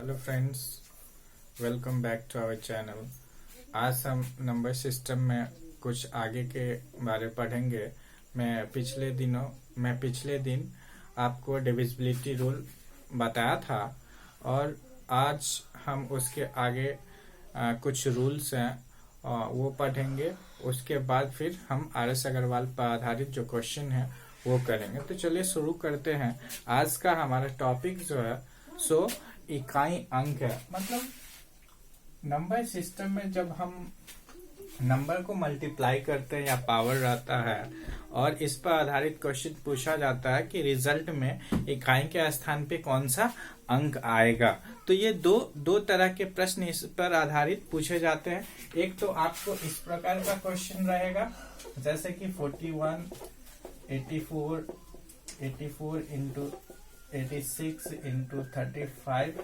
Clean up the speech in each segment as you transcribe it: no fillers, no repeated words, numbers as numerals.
Hello friends, welcome back to our channel. आज हम number system में कुछ आगे के बारे पढ़ेंगे। मैं पिछले दिन आपको डिविजिबिलिटी रूल बताया था और आज हम उसके आगे कुछ रूल्स हैं वो पढ़ेंगे। उसके बाद फिर हम RS अग्रवाल पर आधारित जो क्वेश्चन है वो करेंगे। तो चलिए शुरू करते हैं। आज का हमारा टॉपिक जो है इकाई अंक है। मतलब नंबर सिस्टम में जब हम नंबर को मल्टीप्लाई करते हैं या पावर रहता है और इस पर आधारित क्वेश्चन पूछा जाता है कि रिजल्ट में इकाई के स्थान पे कौन सा अंक आएगा। तो ये दो तरह के प्रश्न इस पर आधारित पूछे जाते हैं। एक तो आपको इस प्रकार का क्वेश्चन रहेगा, जैसे कि 41, 84 इंटू 86 इंटू 35।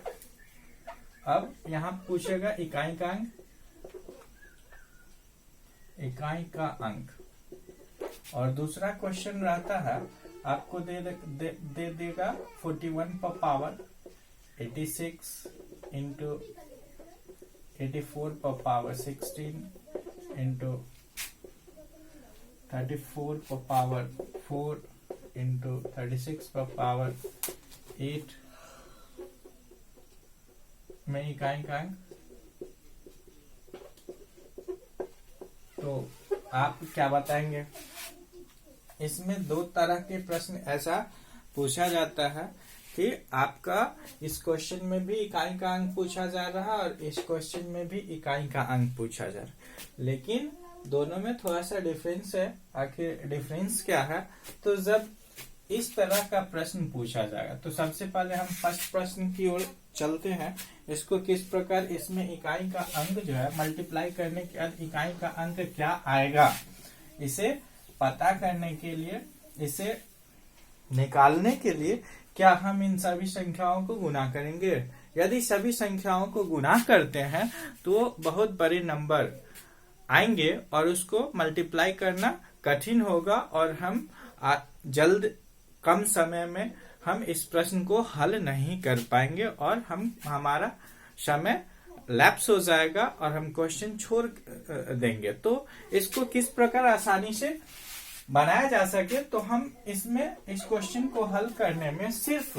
अब यहाँ पूछेगा इकाई का अंक। और दूसरा क्वेश्चन रहता है, आपको दे देगा 41 पर पावर 86 इंटू 84 पर पावर 16 इंटू 34 पर पावर 4 इंटू 36 पर पावर 8 में इकाई का अंक। तो आप क्या बताएंगे? इसमें दो तरह के प्रश्न ऐसा पूछा जाता है कि आपका इस क्वेश्चन में भी इकाई का अंक पूछा जा रहा है और इस क्वेश्चन में भी इकाई का अंक पूछा जा रहा है, लेकिन दोनों में थोड़ा सा डिफरेंस है। आखिर डिफरेंस क्या है? तो जब इस तरह का प्रश्न पूछा जाएगा तो सबसे पहले हम फर्स्ट प्रश्न की ओर चलते हैं। इसको किस प्रकार, इसमें इकाई का अंक जो है मल्टीप्लाई करने के बाद इकाई का अंक क्या आएगा, इसे पता करने के लिए, इसे निकालने के लिए क्या हम इन सभी संख्याओं को गुना करेंगे। यदि सभी संख्याओं को गुना करते हैं तो बहुत बड़े नंबर आएंगे और उसको मल्टीप्लाई करना कठिन होगा और हम कम समय में हम इस प्रश्न को हल नहीं कर पाएंगे और हमारा समय लैप्स हो जाएगा और हम क्वेश्चन छोड़ देंगे। तो इसको किस प्रकार आसानी से बनाया जा सके, तो हम इसमें इस क्वेश्चन को हल करने में सिर्फ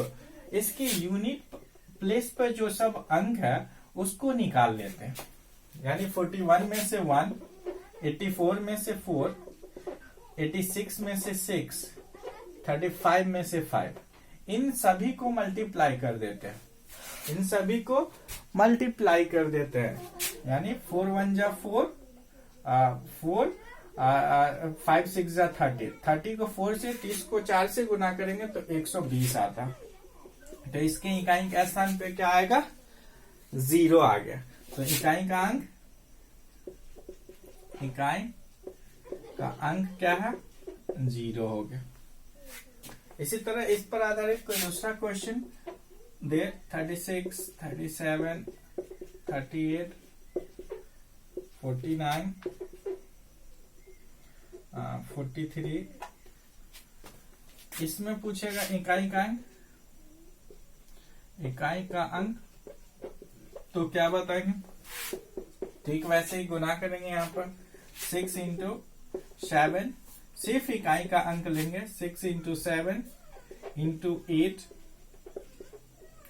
इसके यूनिट प्लेस पर जो सब अंक है उसको निकाल लेते हैं। यानी 41 में से 1, 84 में से 4, 86 में से 6, 35 में से 5, इन सभी को मल्टीप्लाई कर देते हैं। यानी 4 1 जा 4, 5 6 जा 30 को 4 से, 30 को 4 से गुना करेंगे तो 120 आता। तो इसके इकाई के स्थान पे क्या आएगा? 0 आ गया। तो इकाई का अंक क्या है? 0 हो गया। इसी तरह इस पर आधारित कोई दूसरा क्वेश्चन दे, 36, 37, 38, 49, 43। इसमें पूछेगा इकाई का अंक। तो क्या बताएंगे? ठीक वैसे ही गुना करेंगे। यहाँ पर 6 इंटू 7, सिर्फ इकाई का अंक लेंगे। 6 इंटू 7 इंटू 8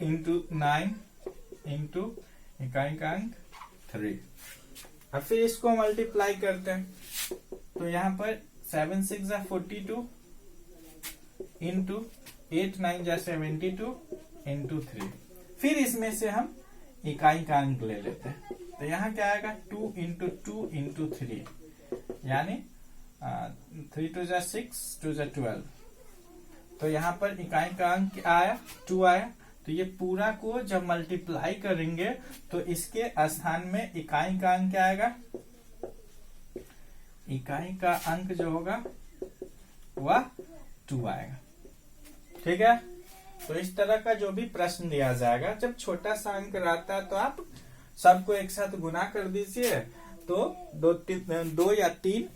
इंटू 9 इंटू इकाई का अंक 3। अब फिर इसको मल्टीप्लाई करते हैं। तो यहाँ पर 7 6 जा 42 इंटू 8 9 जा 72 इंटू 3। फिर इसमें से हम इकाई का अंक ले लेते हैं। तो यहाँ क्या आएगा? 2 इंटू 2 इंटू 3, यानी 3 2 जा 6, 2 जा 12। तो यहाँ पर इकाई का अंक आया 2 आया। तो ये पूरा को जब मल्टीप्लाई करेंगे तो इसके स्थान में इकाई का अंक क्या आएगा? इकाई का अंक जो होगा वह 2 आएगा। ठीक है। तो इस तरह का जो भी प्रश्न दिया जाएगा, जब छोटा सा अंक रहता है तो आप सबको एक साथ गुना कर दीजिए, तो 2 या 3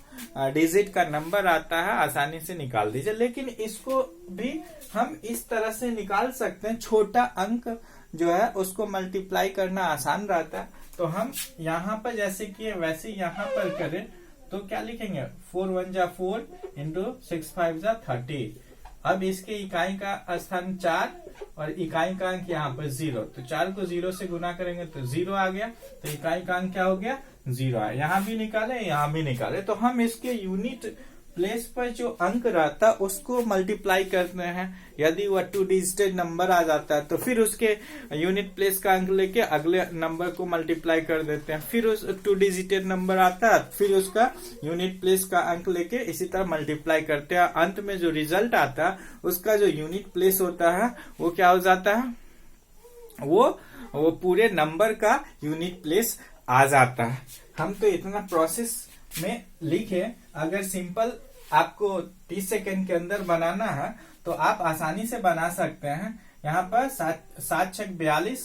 डिजिट का नंबर आता है, आसानी से निकाल दीजिए। लेकिन इसको भी हम इस तरह से निकाल सकते हैं, छोटा अंक जो है उसको मल्टीप्लाई करना आसान रहता है। तो हम यहाँ पर जैसे किए वैसे यहाँ पर करें तो क्या लिखेंगे, 4 1 जा 4 इंटू 6 5 जा 30। अब इसके इकाई का स्थान 4 और इकाई का अंक यहाँ पर 0, तो 4 को 0 से गुना करेंगे तो 0 आ गया, तो इकाई का अंक क्या हो गया, 0 आया। यहाँ भी निकाले यहाँ भी निकाले, तो हम इसके यूनिट प्लेस पर जो अंक रहता है उसको मल्टीप्लाई करते हैं। यदि वह 2 डिजिटेड नंबर आ जाता है तो फिर उसके यूनिट प्लेस का अंक लेके अगले नंबर को मल्टीप्लाई कर देते हैं। फिर उस 2 डिजिटेड नंबर आता है फिर उसका यूनिट प्लेस का अंक लेके इसी तरह मल्टीप्लाई करते हैं। अंत में जो रिजल्ट आता है उसका जो यूनिट प्लेस होता है वो क्या हो जाता है, वो पूरे नंबर का यूनिट प्लेस आ जाता है। हम तो इतना प्रोसेस में लिखे, अगर सिंपल आपको 30 सेकेंड के अंदर बनाना है तो आप आसानी से बना सकते हैं। यहाँ पर 7 6 42,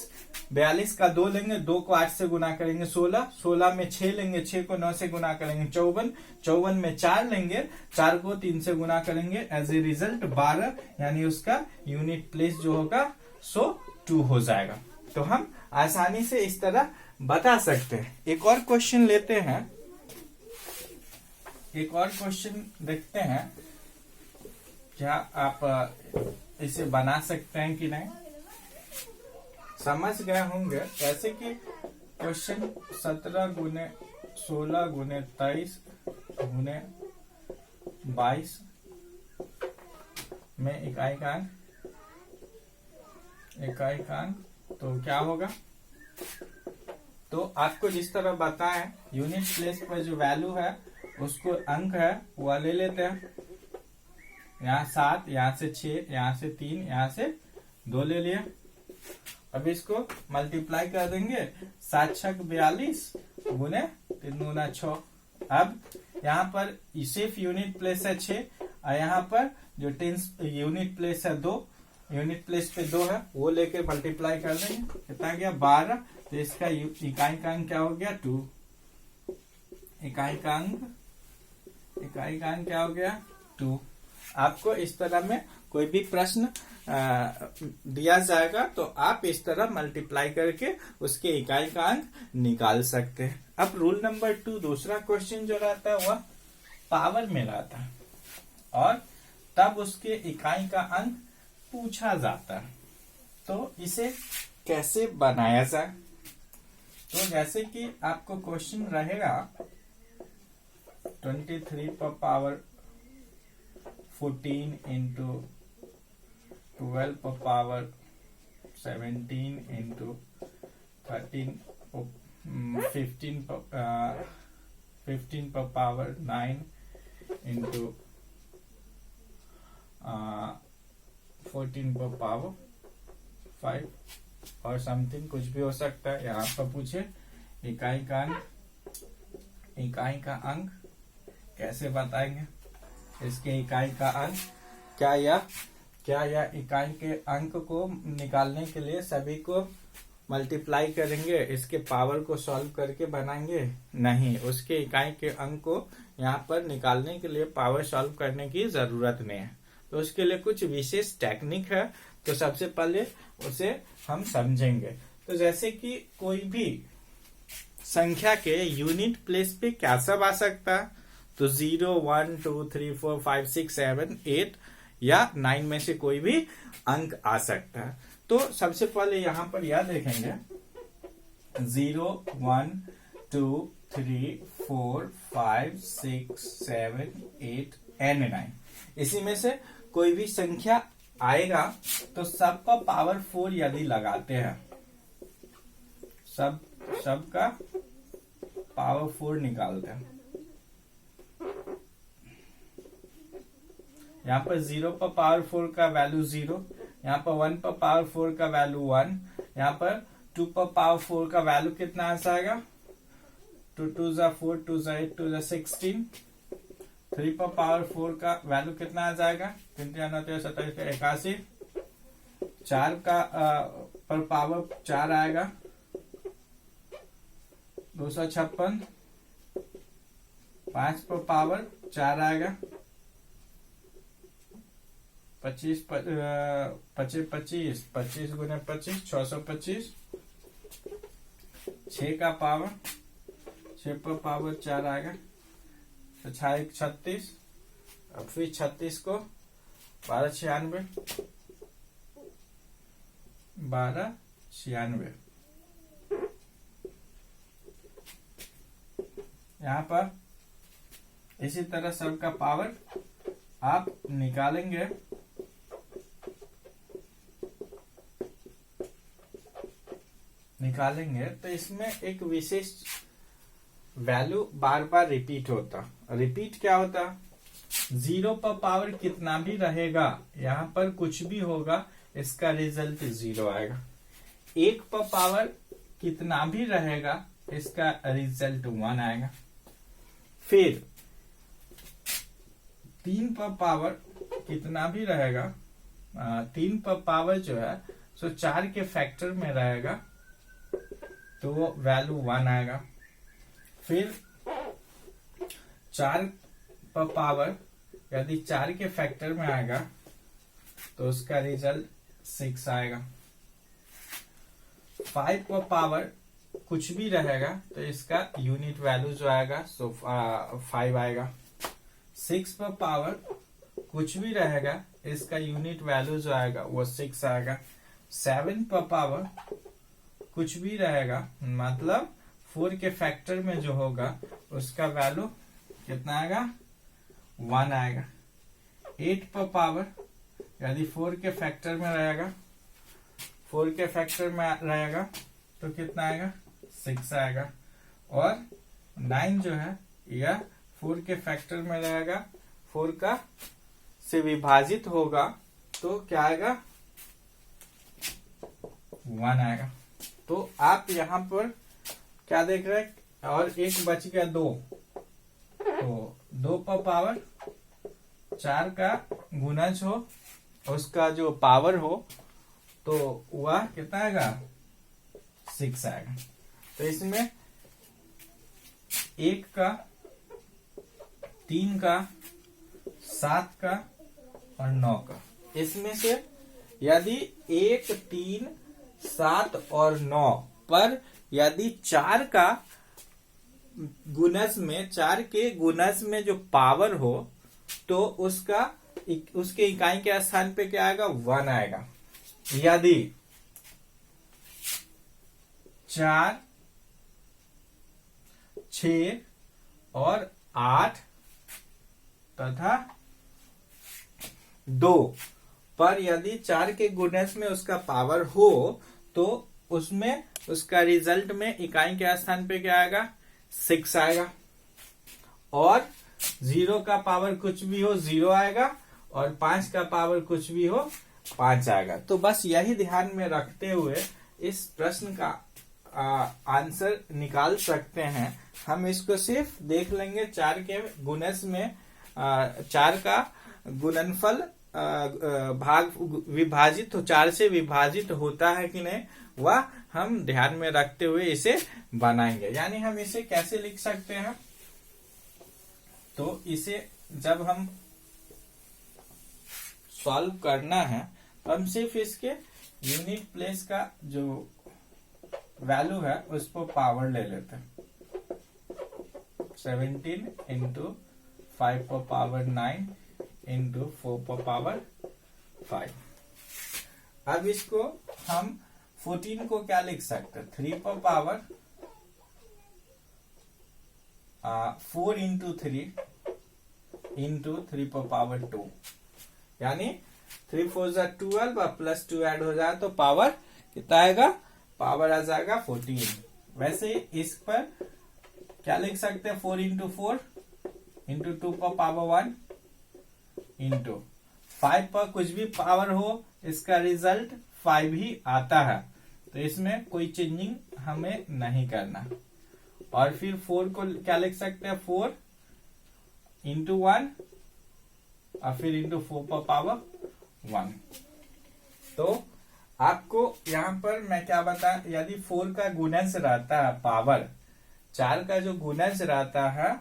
42 का 2 लेंगे, 2 को 8 से गुना करेंगे 16, 16 में 6 लेंगे, 6 को 9 से गुना करेंगे 54, 54 में 4 लेंगे, 4 को 3 से गुना करेंगे, एज ए रिजल्ट 12, यानी उसका यूनिट प्लेस जो होगा सो 2 हो जाएगा। तो हम आसानी से इस तरह बता सकते हैं। एक और क्वेश्चन लेते हैं, एक और क्वेश्चन देखते हैं, क्या आप इसे बना सकते हैं कि नहीं। समझ गए होंगे जैसे कि क्वेश्चन 17 गुने 16 गुने 23 गुने 22 में इकाई का अंक तो क्या होगा। तो आपको जिस तरह बताएं यूनिट प्लेस पर जो वैल्यू है उसको अंक है वो ले लेते हैं। यहाँ 7, यहाँ से 6, यहाँ से 3, यहाँ से 2 ले लिया। अब इसको मल्टीप्लाई कर देंगे, 7 6 42 गुने 3 गुना 6। अब यहाँ पर सिर्फ यूनिट प्लेस है 6 और यहाँ पर जो यूनिट प्लेस है 2, यूनिट प्लेस पे 2 है वो लेके मल्टीप्लाई कर देंगे, कितना गया 12। तो इसका इकाई का अंक क्या हो गया 2, इकाई का अंक क्या हो गया 2। आपको इस तरह में कोई भी प्रश्न दिया जाएगा तो आप इस तरह मल्टीप्लाई करके उसके इकाई का अंक निकाल सकते हैं। अब रूल नंबर 2 दूसरा क्वेश्चन जो रहता है वह पावर में रहता है और तब उसके इकाई का अंक पूछा जाता है। तो इसे कैसे बनाया जाए, तो जैसे कि आपको क्वेश्चन रहेगा 23 पर पावर 14 इंटू 12 पर पावर 17 इंटू 13 15 पर पावर 9 इंटू 14 पर पावर 5 और समथिंग कुछ भी हो सकता है। यहाँ पर पूछे इकाई का अंक कैसे बताएंगे, इसके इकाई का अंक क्या या इकाई के अंक को निकालने के लिए सभी को मल्टीप्लाई करेंगे, इसके पावर को सॉल्व करके बनाएंगे, नहीं, उसके इकाई के अंक को यहाँ पर निकालने के लिए पावर सॉल्व करने की जरूरत नहीं है। तो उसके लिए कुछ विशेष टेक्निक है, तो सबसे पहले उसे हम समझेंगे। तो जैसे कि कोई भी संख्या के यूनिट प्लेस पे क्या सब आ सकता है, तो 0 1 2 3 4 5 6 7 8 या 9 में से कोई भी अंक आ सकता है। तो सबसे पहले यहाँ पर यह देखेंगे 0 1 2 3 4 5 6 7 8 and 9, इसी में से कोई भी संख्या आएगा तो सबका पावर 4 यदि लगाते हैं, सबका पावर 4 निकालते हैं। यहाँ पर 0 पर पावर 4 का वैल्यू 0, यहाँ पर 1 पर पावर 4 का वैल्यू 1, यहाँ पर 2 पर पावर 4 का वैल्यू कितना आ जाएगा, 2 2 जा 4 2 जा 8 2 जा 16। 3 पर पावर 4 का वैल्यू कितना आ जाएगा, 3 3 9 27 81। 4 का पर पावर 4 आएगा 256। 5 पर पावर 4 आएगा 25 25 25 25 गुने 25 625, 6 का पावर 6 पर पावर 4 आएगा तो 6 1 36, अब फिर 36 को 1296 1296। यहाँ पर इसी तरह सबका पावर आप निकालेंगे तो इसमें एक विशेष वैल्यू बार बार रिपीट होता। रिपीट क्या होता? 0 पर पावर कितना भी रहेगा, यहाँ पर कुछ भी होगा, इसका रिजल्ट 0 आएगा। 1 पर पावर कितना भी रहेगा, इसका रिजल्ट 1 आएगा। फिर 3 पर पावर कितना भी रहेगा, 3 पर पावर जो है सो 4 के फैक्टर में रहेगा तो वो वैल्यू 1 आएगा। फिर 4 पर पावर यदि 4 के फैक्टर में आएगा तो उसका रिजल्ट 6 आएगा। 5 पर पावर कुछ भी रहेगा तो इसका यूनिट वैल्यू जो आएगा सो 5 आएगा। 6 पर पावर कुछ भी रहेगा, इसका यूनिट वैल्यू जो आएगा वो 6 आएगा। 7 पर पावर कुछ भी रहेगा, मतलब 4 के फैक्टर में जो होगा उसका वैल्यू कितना आएगा, 1 आएगा। 8 पर पावर यदि 4 के फैक्टर में रहेगा, 4 के फैक्टर में रहेगा तो कितना आएगा, 6 आएगा। और 9 जो है यह 4 के फैक्टर में रहेगा, 4 का से विभाजित होगा तो क्या आएगा, 1 आएगा। तो आप यहाँ पर क्या देख रहे हैं, और एक बच गया 2, तो 2 पर पावर 4 का गुणज हो, उसका जो पावर हो तो वह कितना आएगा, 6 आएगा। तो इसमें 1 का, 3 का, 7 का और 9 का, इसमें से यदि 1 3 7 और 9 पर यदि 4 का गुणज में, 4 के गुणज में जो पावर हो तो उसके इकाई के स्थान पे क्या आएगा, 1 आएगा। यदि 4 6 और 8 तथा 2 पर यदि 4 के गुणज में उसका पावर हो तो उसमें उसका रिजल्ट में इकाई के स्थान पे क्या आएगा, 6 आएगा। और 0 का पावर कुछ भी हो 0 आएगा, और 5 का पावर कुछ भी हो 5 आएगा। तो बस यही ध्यान में रखते हुए इस प्रश्न का आंसर निकाल सकते हैं। हम इसको सिर्फ देख लेंगे 4 के गुणज में 4 का गुणनफल भाग विभाजित हो, 4 से विभाजित होता है कि नहीं, वह हम ध्यान में रखते हुए इसे बनाएंगे। यानी हम इसे कैसे लिख सकते हैं, तो इसे जब हम सॉल्व करना है तो हम सिर्फ इसके यूनिट प्लेस का जो वैल्यू है उस पर पावर ले लेते हैं। 17 इंटू 5 पर पावर 9 इंटू 4 पर पावर 5। अब इसको हम 14 को क्या लिख सकते हैं, 3 पर पावर 4 इंटू 3 इंटू 3 पर पावर 2, यानी 3 4 जा 12 और प्लस 2 ऐड हो जाए तो पावर कितना आएगा, पावर आ जाएगा 14। वैसे इस पर क्या लिख सकते हैं, 4 इंटू 4 इंटू 2 पर पावर 1 इंटू 5 पर कुछ भी पावर हो इसका रिजल्ट 5 ही आता है, तो इसमें कोई चेंजिंग हमें नहीं करना। और फिर 4 को क्या लिख सकते हैं, 4 इंटू 1 और फिर इंटू 4 पर पावर 1। तो आपको यहाँ पर मैं क्या बता, यदि 4 का गुणज रहता है, पावर 4 का जो गुणज रहता है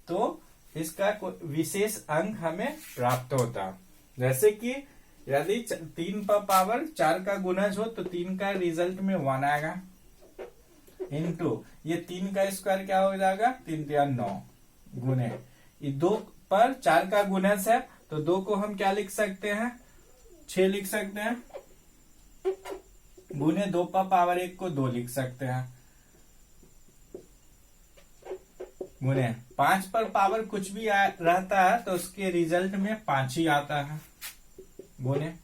तो इसका विशेष अंक हमें प्राप्त होता है। जैसे कि यदि 3 पर पावर 4 का गुणज हो तो 3 का रिजल्ट में 1 आएगा, इनटू ये 3 का स्क्वायर क्या हो जाएगा, 3 या 9 गुने ये 2 पर 4 का गुणज है तो 2 को हम क्या लिख सकते हैं, 6 लिख सकते हैं, गुने 2 पर पावर 1 को 2 लिख सकते हैं, गुने 5 पर पावर कुछ भी रहता है तो उसके रिजल्ट में 5 ही आता है, गुने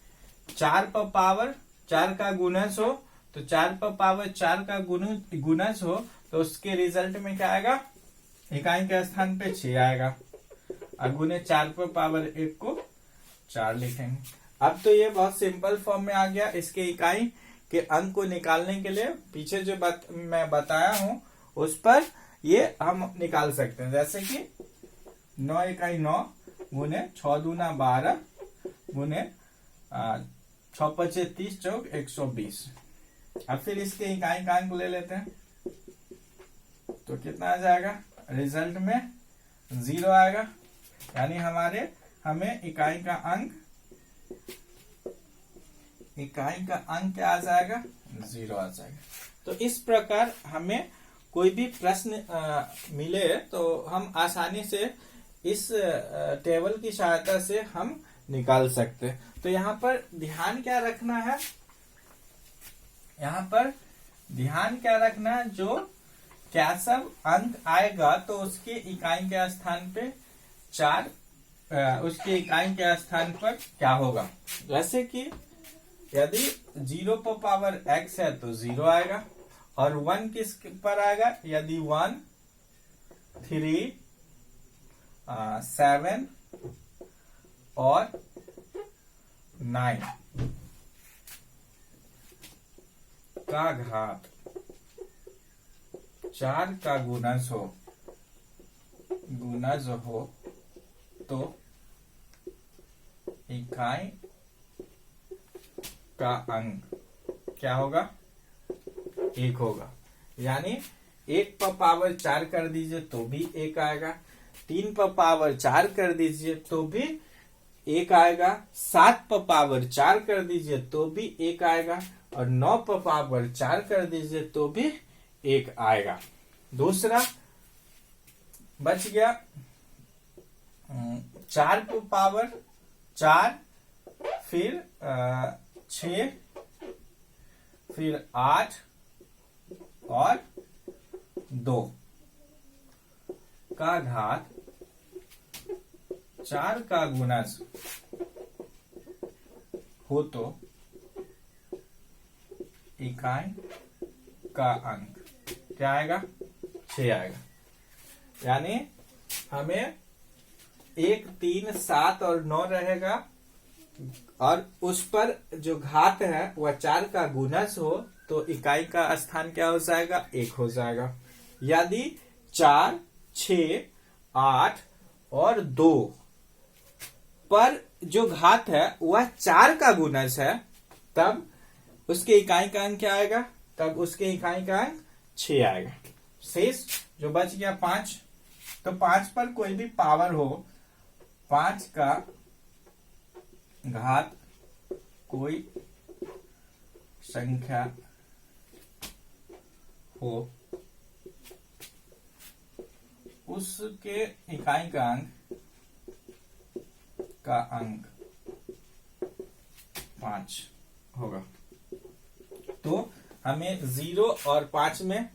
4 पर पावर 4 का गुणज हो तो 4 पर पावर 4 का गुणज हो तो उसके रिजल्ट में क्या आएगा, इकाई के स्थान पे 6 आएगा, और गुने 4 पर पावर 1 को 4 लिखेंगे। अब तो ये बहुत सिंपल फॉर्म में आ गया। इसके इकाई के अंक को निकालने के लिए पीछे जो मैं बताया हूं उस पर ये हम निकाल सकते हैं, जैसे कि 9 इकाई 9 गुने 6 दूना 12 गुने 6 पचे 30 चौक 120। अब फिर इसके इकाई का अंक ले लेते हैं तो कितना आ जाएगा, रिजल्ट में 0 आएगा, यानी हमें इकाई का अंक क्या आ जाएगा, 0 आ जाएगा। तो इस प्रकार हमें कोई भी प्रश्न मिले तो हम आसानी से इस टेबल की सहायता से हम निकाल सकते हैं। तो यहाँ पर ध्यान क्या रखना है, जो क्या सब अंक आएगा तो उसके इकाई के स्थान पे 4 उसके इकाई के स्थान पर क्या होगा, जैसे कि यदि 0 पर पावर x है तो 0 आएगा, और 1 किस पर आएगा, यदि 1 3 7 और 9 का घात 4 का गुणज हो तो इकाई का अंक क्या होगा, 1 होगा। यानी 1 पर पावर 4 कर दीजिए तो भी 1 आएगा, 3 पर पावर 4 कर दीजिए तो भी 1 आएगा, 7 पर पावर 4 कर दीजिए तो भी 1 आएगा, और 9 पर पावर 4 कर दीजिए तो भी 1 आएगा। दूसरा बच गया 4 पर पावर 4, फिर 6, फिर 8 और 2 का घात 4 का गुणज हो तो इकाई का अंक क्या आएगा, 6 आएगा। यानी हमें 1 3 7 और 9 रहेगा, और उस पर जो घात है वह 4 का गुणज हो तो इकाई का स्थान क्या हो जाएगा, 1 हो जाएगा। यदि 4 6 8 और 2 पर जो घात है वह 4 का गुणज है तब उसके इकाई का अंक क्या आएगा, तब उसके इकाई का अंक 6 आएगा। शेष जो बच गया 5, तो 5 पर कोई भी पावर हो, 5 का घात कोई संख्या हो उसके इकाई का अंक 5 होगा। तो हमें 0 और 5 में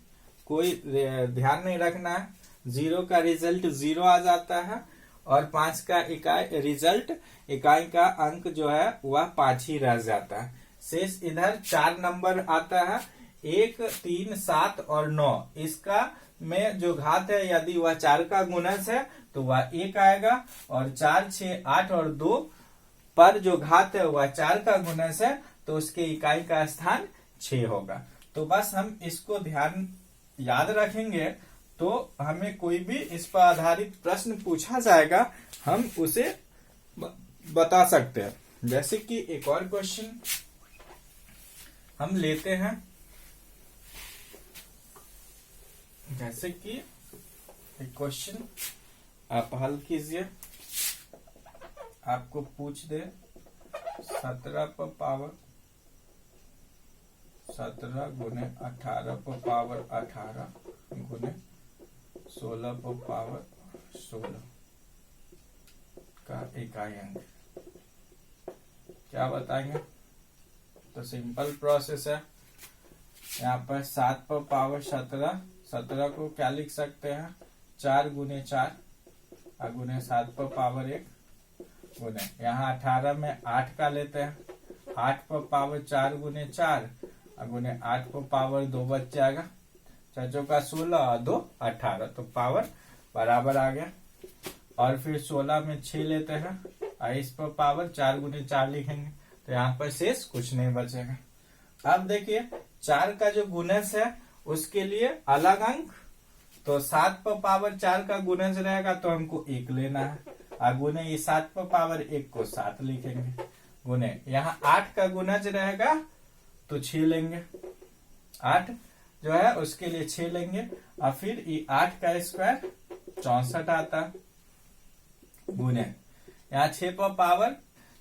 कोई ध्यान नहीं रखना है, 0 का रिजल्ट 0 आ जाता है और 5 का इकाई का अंक जो है वह 5 ही रह जाता है। शेष इधर 4 नंबर आता है, 1 3 7 और 9, इसका में जो घात है यदि वह 4 का गुणज है तो वह 1 आएगा, और 4 6 8 और 2 पर जो घात है वह 4 का गुणज है तो उसके इकाई का स्थान 6 होगा। तो बस हम इसको याद रखेंगे तो हमें कोई भी इस पर आधारित प्रश्न पूछा जाएगा हम उसे बता सकते हैं। जैसे कि एक और क्वेश्चन हम लेते हैं, जैसे कि एक क्वेश्चन आप हल कीजिए, आपको पूछ दे 17 पर पावर 17 गुने 18 पर पावर 18 गुने 16 पर पावर 16 का इकाई अंक क्या बताएंगे। तो सिंपल प्रोसेस है। यहाँ पर 7 पर पावर 17, 17 को क्या लिख सकते हैं 4 गुने 4 गुने 7 पर पावर 1 गुने, यहाँ 18 में 8 का लेते हैं, 8 पर पावर 4 गुने 4 गुने 8 पर पावर 2 बच जाएगा, 4 का 16 और 2 18, तो पावर बराबर आ गया। और फिर 16 में 6 लेते हैं और इस पर पावर 4 गुने 4 लिखेंगे, तो यहाँ पर शेष कुछ नहीं बचेगा। अब देखिए 4 का जो गुणज है उसके लिए अलग अंक, तो 7 पर पावर 4 का गुणज रहेगा तो हमको 1 लेना है, और गुने ये 7 पर पावर 1 को 7 लिखेंगे, गुने यहाँ 8 का गुणज रहेगा तो 6 लेंगे, 8 जो है उसके लिए 6 लेंगे, और फिर ये 8 का स्क्वायर 64 आता, गुने यहाँ 6 पर पावर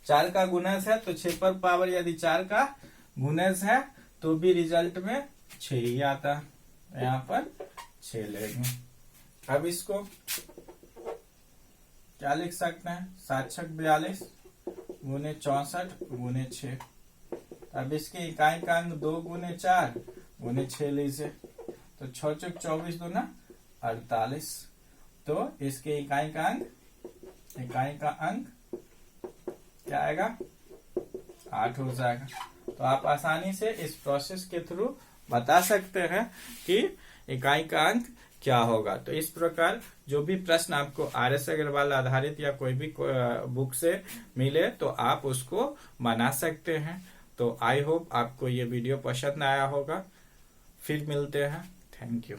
4 का गुणज है, तो 6 पर पावर यदि 4 का गुणज है तो भी रिजल्ट में 6 ही आता, यहाँ पर 6 लेंगे। अब इसको क्या लिख सकते हैं 7 छक 42 गुने 64 गुने 6, अब इसके इकाई का अंक 2 गुने 4 गुने 6 लीजिए, तो 6 चौक 24 दूना 48, तो इसके इकाई का अंक क्या आएगा 8 हो जाएगा। तो आप आसानी से इस प्रोसेस के थ्रू बता सकते हैं कि इकाई का अंक क्या होगा। तो इस प्रकार जो भी प्रश्न आपको RS अग्रवाल आधारित या कोई भी बुक से मिले तो आप उसको बना सकते हैं। तो आई होप आपको ये वीडियो पसंद आया होगा। फिर मिलते हैं। Thank you.